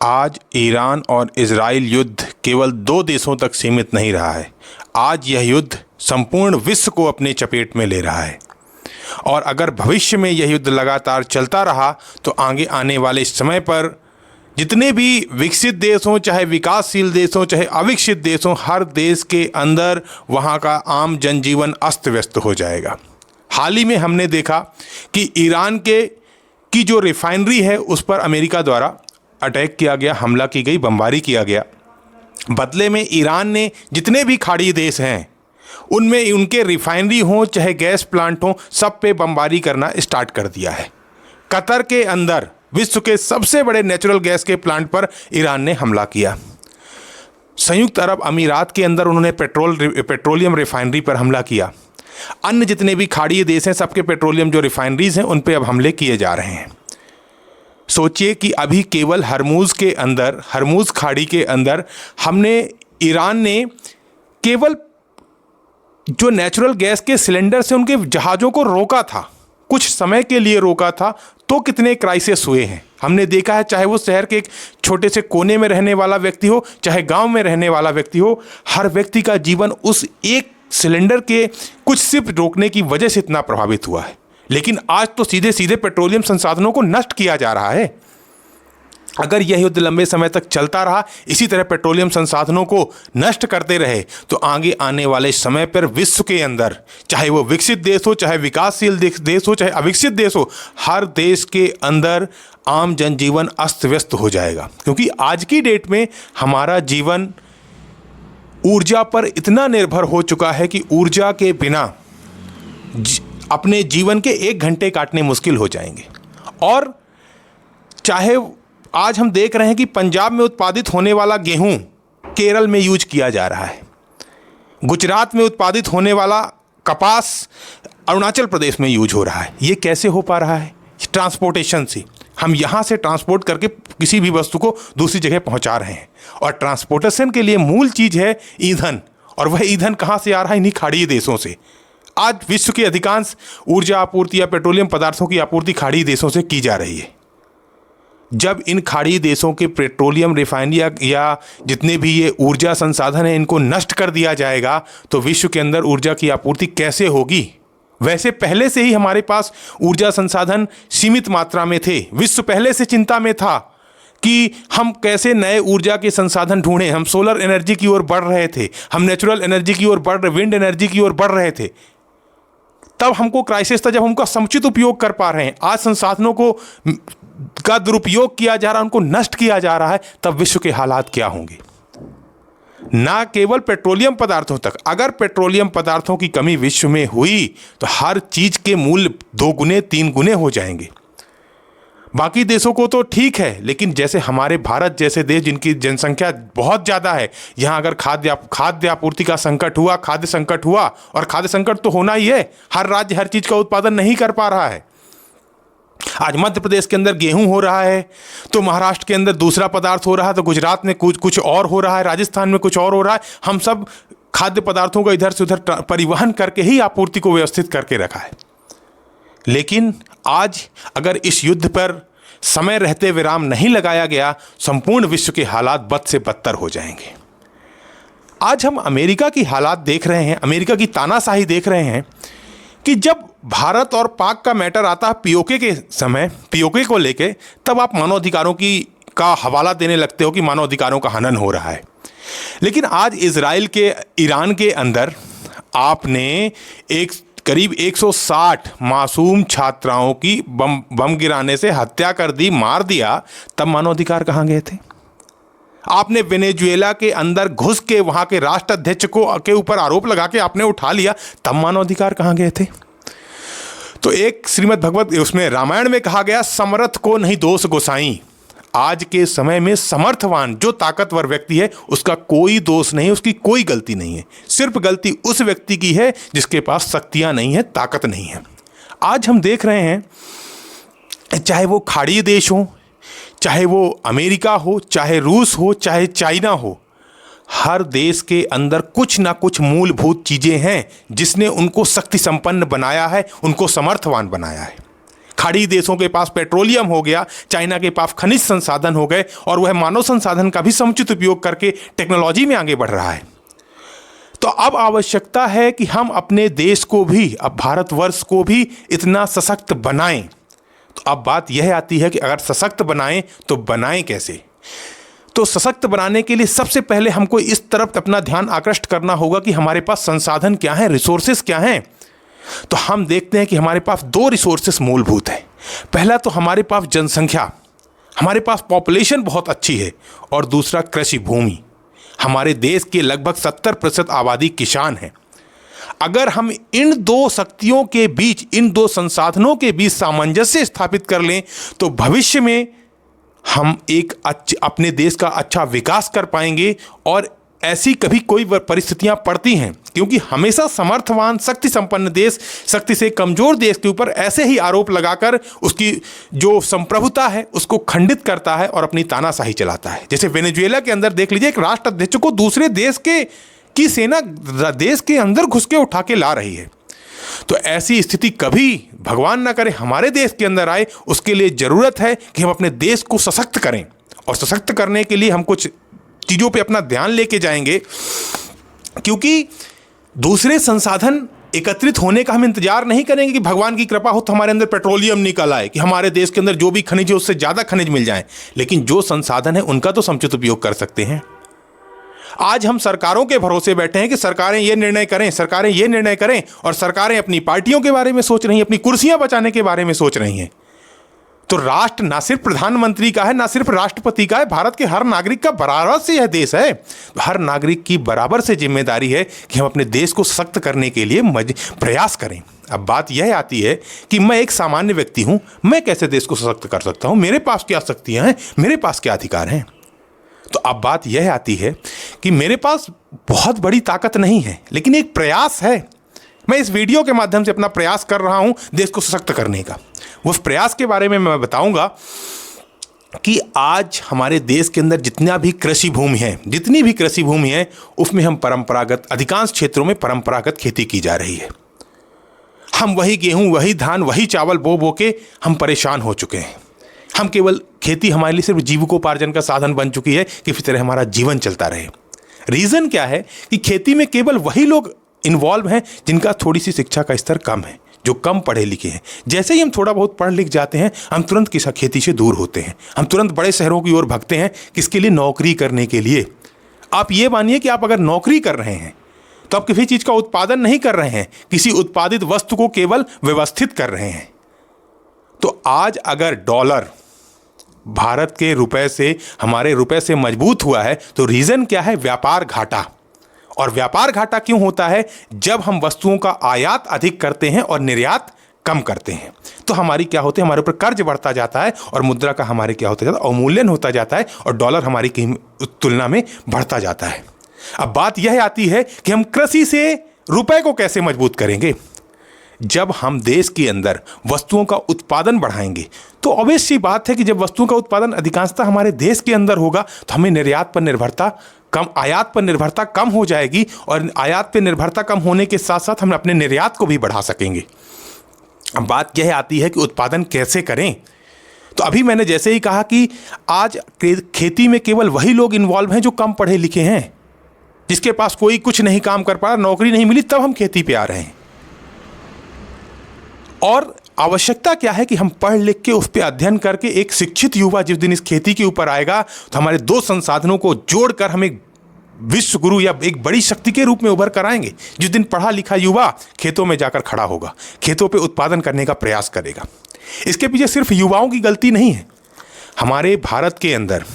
आज ईरान और इजराइल युद्ध केवल दो देशों तक सीमित नहीं रहा है। आज यह युद्ध संपूर्ण विश्व को अपने चपेट में ले रहा है और अगर भविष्य में यह युद्ध लगातार चलता रहा तो आगे आने वाले समय पर जितने भी विकसित देश हों, चाहे विकासशील देश हों, चाहे अविकसित देश हों, हर देश के अंदर वहाँ का आम जनजीवन अस्त व्यस्त हो जाएगा। हाल ही में हमने देखा कि ईरान की जो रिफाइनरी है उस पर अमेरिका द्वारा अटैक किया गया, हमला की गई, बमबारी किया गया। बदले में ईरान ने जितने भी खाड़ी देश हैं उनमें उनके रिफाइनरी हों चाहे गैस प्लांट हों, सब पे बमबारी करना स्टार्ट कर दिया है। कतर के अंदर विश्व के सबसे बड़े नेचुरल गैस के प्लांट पर ईरान ने हमला किया। संयुक्त अरब अमीरात के अंदर उन्होंने पेट्रोलियम रिफाइनरी पर हमला किया। अन्य जितने भी खाड़ी देश हैं सबके पेट्रोलियम जो रिफाइनरीज हैं उन पे अब हमले किए जा रहे हैं। सोचिए कि अभी केवल हरमुज़ खाड़ी के अंदर ईरान ने केवल जो नेचुरल गैस के सिलेंडर से उनके जहाज़ों को रोका था, कुछ समय के लिए रोका था, तो कितने क्राइसिस हुए हैं हमने देखा है। चाहे वो शहर के एक छोटे से कोने में रहने वाला व्यक्ति हो, चाहे गांव में रहने वाला व्यक्ति हो, हर व्यक्ति का जीवन उस एक सिलेंडर के कुछ सिर्फ रोकने की वजह से इतना प्रभावित हुआ है। लेकिन आज तो सीधे सीधे पेट्रोलियम संसाधनों को नष्ट किया जा रहा है। अगर यह युद्ध लंबे समय तक चलता रहा, इसी तरह पेट्रोलियम संसाधनों को नष्ट करते रहे, तो आगे आने वाले समय पर विश्व के अंदर, चाहे वो विकसित देश हो, चाहे विकासशील देश हो, चाहे अविकसित देश हो, हर देश के अंदर आम जनजीवन अस्त व्यस्त हो जाएगा। क्योंकि आज की डेट में हमारा जीवन ऊर्जा पर इतना निर्भर हो चुका है कि ऊर्जा के बिना अपने जीवन के 1 घंटे काटने मुश्किल हो जाएंगे। और चाहे आज हम देख रहे हैं कि पंजाब में उत्पादित होने वाला गेहूं केरल में यूज किया जा रहा है, गुजरात में उत्पादित होने वाला कपास अरुणाचल प्रदेश में यूज हो रहा है। ये कैसे हो पा रहा है? ट्रांसपोर्टेशन से। हम यहाँ से ट्रांसपोर्ट करके किसी भी वस्तु को दूसरी जगह पहुँचा रहे हैं और ट्रांसपोर्टेशन के लिए मूल चीज़ है ईंधन, और वह ईंधन कहाँ से आ रहा है? इन्हीं खाड़ी देशों से। आज विश्व की अधिकांश ऊर्जा आपूर्ति या पेट्रोलियम पदार्थों की आपूर्ति खाड़ी देशों से की जा रही है। जब इन खाड़ी देशों के पेट्रोलियम रिफाइनरी या जितने भी ये ऊर्जा संसाधन हैं इनको नष्ट कर दिया जाएगा तो विश्व के अंदर ऊर्जा की आपूर्ति कैसे होगी? वैसे पहले से ही हमारे पास ऊर्जा संसाधन सीमित मात्रा में थे। विश्व पहले से चिंता में था कि हम कैसे नए ऊर्जा के संसाधन ढूंढें। हम सोलर एनर्जी की ओर बढ़ रहे थे, हम नेचुरल एनर्जी की ओर विंड एनर्जी की ओर बढ़ रहे थे। तब हमको क्राइसिस था जब हमका समुचित उपयोग कर पा रहे हैं। आज संसाधनों का दुरुपयोग किया जा रहा है, उनको नष्ट किया जा रहा है, तब विश्व के हालात क्या होंगे? ना केवल पेट्रोलियम पदार्थों तक, अगर पेट्रोलियम पदार्थों की कमी विश्व में हुई तो हर चीज के मूल्य 2 गुने 3 गुने हो जाएंगे। बाकी देशों को तो ठीक है, लेकिन जैसे हमारे भारत जैसे देश जिनकी जनसंख्या बहुत ज़्यादा है, यहाँ अगर खाद्य आपूर्ति का संकट हुआ, खाद्य संकट हुआ, और खाद्य संकट तो होना ही है, हर राज्य हर चीज़ का उत्पादन नहीं कर पा रहा है। आज मध्य प्रदेश के अंदर गेहूं हो रहा है तो महाराष्ट्र के अंदर दूसरा पदार्थ हो रहा है, तो गुजरात में कुछ और हो रहा है, राजस्थान में कुछ और हो रहा है। हम सब खाद्य पदार्थों का इधर से उधर परिवहन करके ही आपूर्ति को व्यवस्थित करके रखा है। लेकिन आज अगर इस युद्ध पर समय रहते विराम नहीं लगाया गया, संपूर्ण विश्व के हालात बद से बदतर हो जाएंगे। आज हम अमेरिका की हालात देख रहे हैं, अमेरिका की तानाशाही देख रहे हैं कि जब भारत और पाक का मैटर आता है पीओके के समय, पीओके को लेके, तब आप मानवाधिकारों का हवाला देने लगते हो कि मानवाधिकारों का हनन हो रहा है। लेकिन आज ईरान के अंदर आपने करीब 160 मासूम छात्राओं की बम गिराने से हत्या कर दी, मार दिया, तब मानवाधिकार कहाँ गए थे? आपने वेनेजुएला के अंदर घुस के वहाँ के राष्ट्राध्यक्ष के ऊपर आरोप लगा के आपने उठा लिया, तब मानवाधिकार कहाँ गए थे? तो एक श्रीमद् भगवत उसमें रामायण में कहा गया, समर्थ को नहीं दोष गोसाई। आज के समय में समर्थवान जो ताकतवर व्यक्ति है उसका कोई दोष नहीं, उसकी कोई गलती नहीं है। सिर्फ गलती उस व्यक्ति की है जिसके पास शक्तियां नहीं है, ताकत नहीं है। आज हम देख रहे हैं, चाहे वो खाड़ी देश हो, चाहे वो अमेरिका हो, चाहे रूस हो, चाहे चाइना हो, हर देश के अंदर कुछ ना कुछ मूलभूत चीज़ें हैं जिसने उनको शक्ति संपन्न बनाया है, उनको समर्थवान बनाया है। खाड़ी देशों के पास पेट्रोलियम हो गया, चाइना के पास खनिज संसाधन हो गए, और वह मानव संसाधन का भी समुचित उपयोग करके टेक्नोलॉजी में आगे बढ़ रहा है। तो अब आवश्यकता है कि हम अपने देश को भी, अब भारतवर्ष को भी इतना सशक्त बनाएं। तो अब बात यह आती है कि अगर सशक्त बनाएं तो बनाएं कैसे? तो सशक्त बनाने के लिए सबसे पहले हमको इस तरफ अपना ध्यान आकृष्ट करना होगा कि हमारे पास संसाधन क्या हैं, रिसोर्सेस क्या हैं। तो हम देखते हैं कि हमारे पास दो रिसोर्सेस मूलभूत हैं। पहला तो हमारे पास जनसंख्या, हमारे पास पॉपुलेशन बहुत अच्छी है, और दूसरा कृषि भूमि। हमारे देश के लगभग 70% आबादी किसान है। अगर हम इन दो शक्तियों के बीच, इन दो संसाधनों के बीच सामंजस्य स्थापित कर लें तो भविष्य में हम एक अपने देश का अच्छा विकास कर पाएंगे। और ऐसी कभी कोई परिस्थितियां पड़ती हैं, क्योंकि हमेशा समर्थवान शक्ति संपन्न देश शक्ति से कमजोर देश के ऊपर ऐसे ही आरोप लगाकर उसकी जो संप्रभुता है उसको खंडित करता है और अपनी तानाशाही चलाता है। जैसे वेनेजुएला के अंदर देख लीजिए, एक राष्ट्राध्यक्ष को दूसरे देश की सेना देश के अंदर घुस के उठा के ला रही है। तो ऐसी स्थिति कभी भगवान ना करे हमारे देश के अंदर आए। उसके लिए जरूरत है कि हम अपने देश को सशक्त करें, और सशक्त करने के लिए हम कुछ चीज़ों पे अपना ध्यान लेके जाएंगे, क्योंकि दूसरे संसाधन एकत्रित होने का हम इंतजार नहीं करेंगे कि भगवान की कृपा हो तो हमारे अंदर पेट्रोलियम निकल आए, कि हमारे देश के अंदर जो भी खनिज है उससे ज़्यादा खनिज मिल जाए। लेकिन जो संसाधन है उनका तो समुचित उपयोग कर सकते हैं। आज हम सरकारों के भरोसे बैठे हैं कि सरकारें ये निर्णय करें, सरकारें ये निर्णय करें, और सरकारें अपनी पार्टियों के बारे में सोच रही हैं, अपनी कुर्सियां बचाने के बारे में सोच रही हैं। तो राष्ट्र ना सिर्फ प्रधानमंत्री का है, ना सिर्फ राष्ट्रपति का है, भारत के हर नागरिक का बराबर से यह देश है। हर नागरिक की बराबर से जिम्मेदारी है कि हम अपने देश को सशक्त करने के लिए प्रयास करें। अब बात यह आती है कि मैं एक सामान्य व्यक्ति हूं, मैं कैसे देश को सशक्त कर सकता हूं, मेरे पास क्या शक्तियां हैं, मेरे पास क्या अधिकार हैं। तो अब बात यह आती है कि मेरे पास बहुत बड़ी ताकत नहीं है, लेकिन एक प्रयास है। मैं इस वीडियो के माध्यम से अपना प्रयास कर रहा हूं देश को सशक्त करने का। उस प्रयास के बारे में मैं बताऊंगा कि आज हमारे देश के अंदर जितना भी कृषि भूमि है, जितनी भी कृषि भूमि है, उसमें हम परंपरागत, अधिकांश क्षेत्रों में परंपरागत खेती की जा रही है। हम वही गेहूं, वही धान, वही चावल बो के हम परेशान हो चुके हैं। हम केवल खेती हमारे लिए सिर्फ जीविकोपार्जन का साधन बन चुकी है कि इस तरह हमारा जीवन चलता रहे। रीज़न क्या है कि खेती में केवल वही लोग इन्वॉल्व हैं जिनका थोड़ी सी शिक्षा का स्तर कम है, जो कम पढ़े लिखे हैं। जैसे ही हम थोड़ा बहुत पढ़ लिख जाते हैं, हम तुरंत खेती से दूर होते हैं, हम तुरंत बड़े शहरों की ओर भागते हैं। किसके लिए? नौकरी करने के लिए। आप ये मानिए कि आप अगर नौकरी कर रहे हैं तो आप किसी चीज़ का उत्पादन नहीं कर रहे हैं, किसी उत्पादित वस्तु को केवल व्यवस्थित कर रहे हैं। तो आज अगर डॉलर भारत के रुपए से, हमारे रुपए से मजबूत हुआ है, तो रीज़न क्या है? व्यापार घाटा। और व्यापार घाटा क्यों होता है? जब हम वस्तुओं का आयात अधिक करते हैं और निर्यात कम करते हैं, तो हमारी क्या होती है? हमारे ऊपर कर्ज बढ़ता जाता है और मुद्रा का हमारे क्या होता जाता है? अवमूल्यन होता जाता है, और डॉलर हमारी तुलना में बढ़ता जाता है। अब बात यह आती है कि हम कृषि से रुपए को कैसे मजबूत करेंगे। जब हम देश के अंदर वस्तुओं का उत्पादन बढ़ाएंगे, तो ऑब्वियस सी बात है कि जब वस्तुओं का उत्पादन अधिकांशतः हमारे देश के अंदर होगा, तो हमें निर्यात पर निर्भरता कम, आयात पर निर्भरता कम हो जाएगी, और आयात पर निर्भरता कम होने के साथ साथ हम अपने निर्यात को भी बढ़ा सकेंगे। अब बात यह आती है कि उत्पादन कैसे करें। तो अभी मैंने जैसे ही कहा कि आज खेती में केवल वही लोग इन्वॉल्व हैं जो कम पढ़े लिखे हैं, जिसके पास कोई कुछ नहीं काम कर पा रहा, नौकरी नहीं मिली, तब हम खेती पे आ रहे हैं। और आवश्यकता क्या है कि हम पढ़ लिख के उस पर अध्ययन करके एक शिक्षित युवा जिस दिन इस खेती के ऊपर आएगा, तो हमारे दो संसाधनों को जोड़कर हम एक विश्व गुरु या एक बड़ी शक्ति के रूप में उभर कर आएंगे। जिस दिन पढ़ा लिखा युवा खेतों में जाकर खड़ा होगा, खेतों पे उत्पादन करने का प्रयास करेगा। इसके पीछे सिर्फ युवाओं की गलती नहीं है। हमारे भारत के अंदर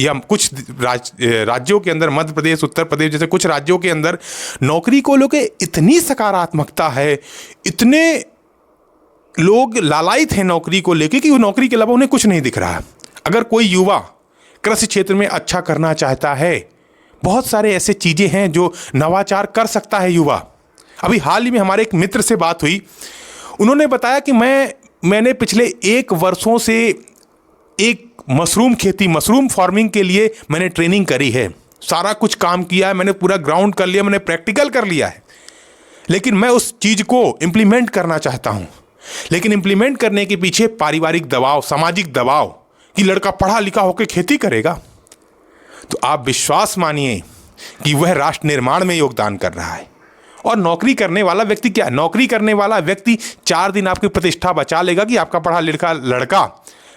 या कुछ राज्यों के अंदर, मध्य प्रदेश, उत्तर प्रदेश जैसे कुछ राज्यों के अंदर नौकरी को लेकर इतनी सकारात्मकता है, इतने लोग लालायित हैं नौकरी को लेकर कि वो नौकरी के अलावा उन्हें कुछ नहीं दिख रहा है। अगर कोई युवा कृषि क्षेत्र में अच्छा करना चाहता है, बहुत सारे ऐसे चीज़ें हैं जो नवाचार कर सकता है युवा। अभी हाल ही में हमारे एक मित्र से बात हुई, उन्होंने बताया कि मैंने पिछले 1 वर्षों से एक मशरूम फार्मिंग के लिए मैंने ट्रेनिंग करी है, सारा कुछ काम किया है, मैंने पूरा ग्राउंड कर लिया, मैंने प्रैक्टिकल कर लिया है, लेकिन मैं उस चीज़ को इम्प्लीमेंट करना चाहता हूँ। लेकिन इंप्लीमेंट करने के पीछे पारिवारिक दबाव, सामाजिक दबाव कि लड़का पढ़ा लिखा होकर खेती करेगा, तो आप विश्वास मानिए कि वह राष्ट्र निर्माण में योगदान कर रहा है। और नौकरी करने वाला व्यक्ति क्या, नौकरी करने वाला व्यक्ति 4 दिन आपकी प्रतिष्ठा बचा लेगा कि आपका पढ़ा लिखा लड़का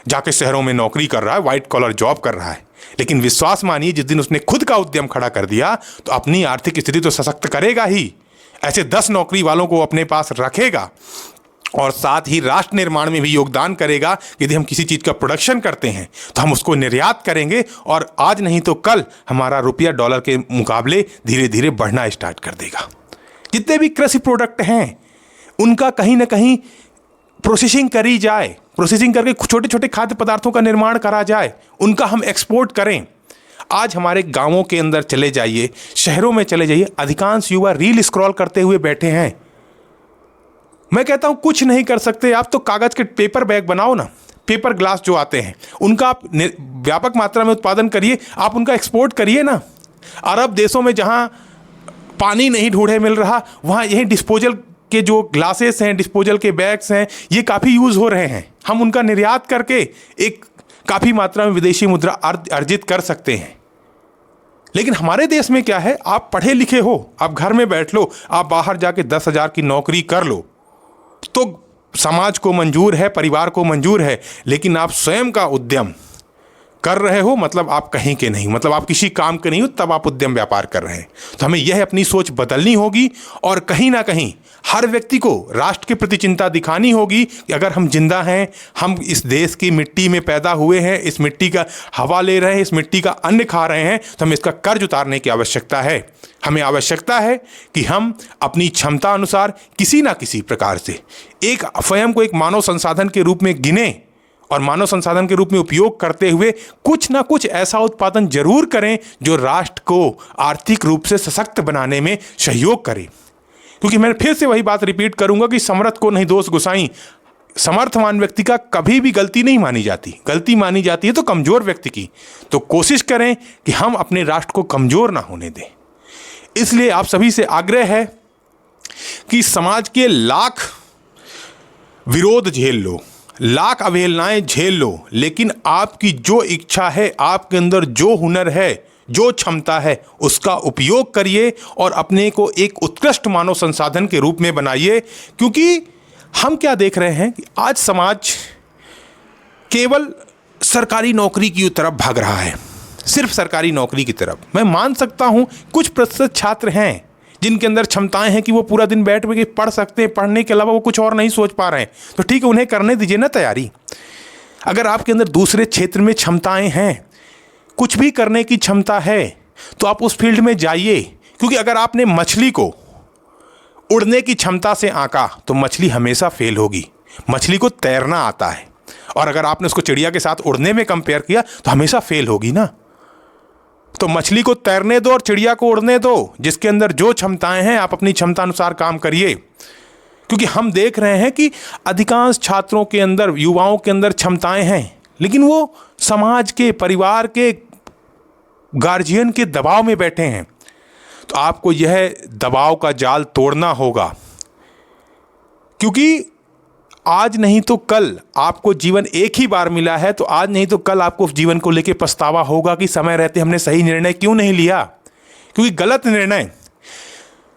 जाके शहरों में नौकरी कर रहा है, व्हाइट कॉलर जॉब कर रहा है। लेकिन विश्वास मानिए, जिस दिन उसने खुद का उद्यम खड़ा कर दिया तो अपनी आर्थिक स्थिति तो सशक्त करेगा ही, ऐसे 10 नौकरी वालों को अपने पास रखेगा और साथ ही राष्ट्र निर्माण में भी योगदान करेगा। यदि हम किसी चीज़ का प्रोडक्शन करते हैं तो हम उसको निर्यात करेंगे और आज नहीं तो कल हमारा रुपया डॉलर के मुकाबले धीरे धीरे बढ़ना स्टार्ट कर देगा। जितने भी कृषि प्रोडक्ट हैं उनका कहीं ना कहीं प्रोसेसिंग करी जाए, प्रोसेसिंग करके छोटे छोटे खाद्य पदार्थों का निर्माण करा जाए, उनका हम एक्सपोर्ट करें। आज हमारे गांवों के अंदर चले जाइए, शहरों में चले जाइए, अधिकांश युवा रील स्क्रॉल करते हुए बैठे हैं। मैं कहता हूं कुछ नहीं कर सकते आप तो कागज के पेपर बैग बनाओ ना, पेपर ग्लास जो आते हैं उनका आप व्यापक मात्रा में उत्पादन करिए, आप उनका एक्सपोर्ट करिए ना। अरब देशों में जहां पानी नहीं ढूंढे मिल रहा, वहां यही डिस्पोजल के जो ग्लासेस हैं, डिस्पोजल के बैग्स हैं, ये काफ़ी यूज़ हो रहे हैं। हम उनका निर्यात करके एक काफ़ी मात्रा में विदेशी मुद्रा अर्जित कर सकते हैं। लेकिन हमारे देश में क्या है, आप पढ़े लिखे हो, आप घर में बैठ लो, आप बाहर जाके 10,000 की नौकरी कर लो तो समाज को मंजूर है, परिवार को मंजूर है। लेकिन आप स्वयं का उद्यम कर रहे हो, मतलब आप कहीं के नहीं, मतलब आप किसी काम के नहीं हो, तब आप उद्यम व्यापार कर रहे हैं। तो हमें यह अपनी सोच बदलनी होगी और कहीं ना कहीं हर व्यक्ति को राष्ट्र के प्रति चिंता दिखानी होगी कि अगर हम जिंदा हैं, हम इस देश की मिट्टी में पैदा हुए हैं, इस मिट्टी का हवा ले रहे हैं, इस मिट्टी का अन्न खा रहे हैं, तो हमें इसका कर्ज उतारने की आवश्यकता है। हमें आवश्यकता है कि हम अपनी क्षमता अनुसार किसी ना किसी प्रकार से एक स्वयं को एक मानव संसाधन के रूप में गिने और मानव संसाधन के रूप में उपयोग करते हुए कुछ ना कुछ ऐसा उत्पादन जरूर करें जो राष्ट्र को आर्थिक रूप से सशक्त बनाने में सहयोग करे। क्योंकि मैं फिर से वही बात रिपीट करूंगा कि समर्थ को नहीं दोष गुसाई, समर्थवान व्यक्ति का कभी भी गलती नहीं मानी जाती, गलती मानी जाती है तो कमजोर व्यक्ति की। तो कोशिश करें कि हम अपने राष्ट्र को कमजोर ना होने दें। इसलिए आप सभी से आग्रह है कि समाज के लाख विरोध झेल लो, लाख अवहेलनाएं झेल लो, लेकिन आपकी जो इच्छा है, आपके अंदर जो हुनर है, जो क्षमता है, उसका उपयोग करिए और अपने को एक उत्कृष्ट मानव संसाधन के रूप में बनाइए। क्योंकि हम क्या देख रहे हैं कि आज समाज केवल सरकारी नौकरी की तरफ भाग रहा है, सिर्फ सरकारी नौकरी की तरफ। मैं मान सकता हूं कुछ प्रतिशत छात्र हैं जिनके अंदर क्षमताएं हैं कि वो पूरा दिन बैठ के पढ़ सकते हैं, पढ़ने के अलावा वो कुछ और नहीं सोच पा रहे हैं, तो ठीक है, उन्हें करने दीजिए ना तैयारी। अगर आपके अंदर दूसरे क्षेत्र में क्षमताएं हैं, कुछ भी करने की क्षमता है, तो आप उस फील्ड में जाइए। क्योंकि अगर आपने मछली को उड़ने की क्षमता से आंका तो मछली हमेशा फेल होगी। मछली को तैरना आता है और अगर आपने उसको चिड़िया के साथ उड़ने में कंपेयर किया तो हमेशा फेल होगी ना। तो मछली को तैरने दो और चिड़िया को उड़ने दो। जिसके अंदर जो क्षमताएं हैं आप अपनी क्षमता अनुसार काम करिए। क्योंकि हम देख रहे हैं कि अधिकांश छात्रों के अंदर, युवाओं के अंदर क्षमताएं हैं, लेकिन वो समाज के, परिवार के, गार्जियन के दबाव में बैठे हैं। तो आपको यह दबाव का जाल तोड़ना होगा। क्योंकि आज नहीं तो कल आपको जीवन एक ही बार मिला है, तो आज नहीं तो कल आपको जीवन को लेकर पछतावा होगा कि समय रहते हमने सही निर्णय क्यों नहीं लिया। क्योंकि गलत निर्णय,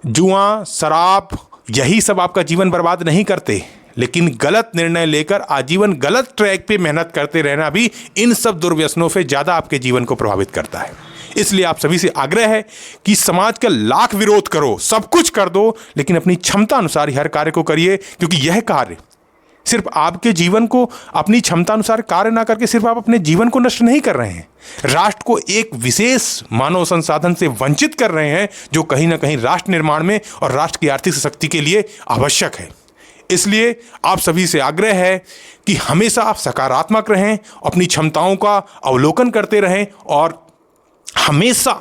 जुआ, शराब, यही सब आपका जीवन बर्बाद नहीं करते, लेकिन गलत निर्णय लेकर आजीवन गलत ट्रैक पे मेहनत करते रहना भी इन सब दुर्व्यसनों से ज़्यादा आपके जीवन को प्रभावित करता है। इसलिए आप सभी से आग्रह है कि समाज का लाख विरोध करो, सब कुछ कर दो, लेकिन अपनी क्षमता अनुसार हर कार्य को करिए। क्योंकि यह कार्य सिर्फ आपके जीवन को, अपनी क्षमता अनुसार कार्य ना करके सिर्फ आप अपने जीवन को नष्ट नहीं कर रहे हैं, राष्ट्र को एक विशेष मानव संसाधन से वंचित कर रहे हैं जो कहीं ना कहीं राष्ट्र निर्माण में और राष्ट्र की आर्थिक शक्ति के लिए आवश्यक है। इसलिए आप सभी से आग्रह है कि हमेशा आप सकारात्मक रहें, अपनी क्षमताओं का अवलोकन करते रहें और हमेशा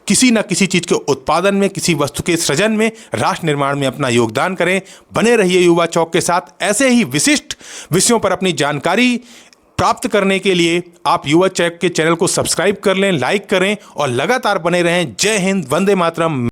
किसी न किसी चीज़ के उत्पादन में, किसी वस्तु के सृजन में, राष्ट्र निर्माण में अपना योगदान करें। बने रहिए युवा चौक के साथ। ऐसे ही विशिष्ट विषयों पर अपनी जानकारी प्राप्त करने के लिए आप युवा चौक के चैनल को सब्सक्राइब कर लें, लाइक करें और लगातार बने रहें। जय हिंद, वंदे मातरम।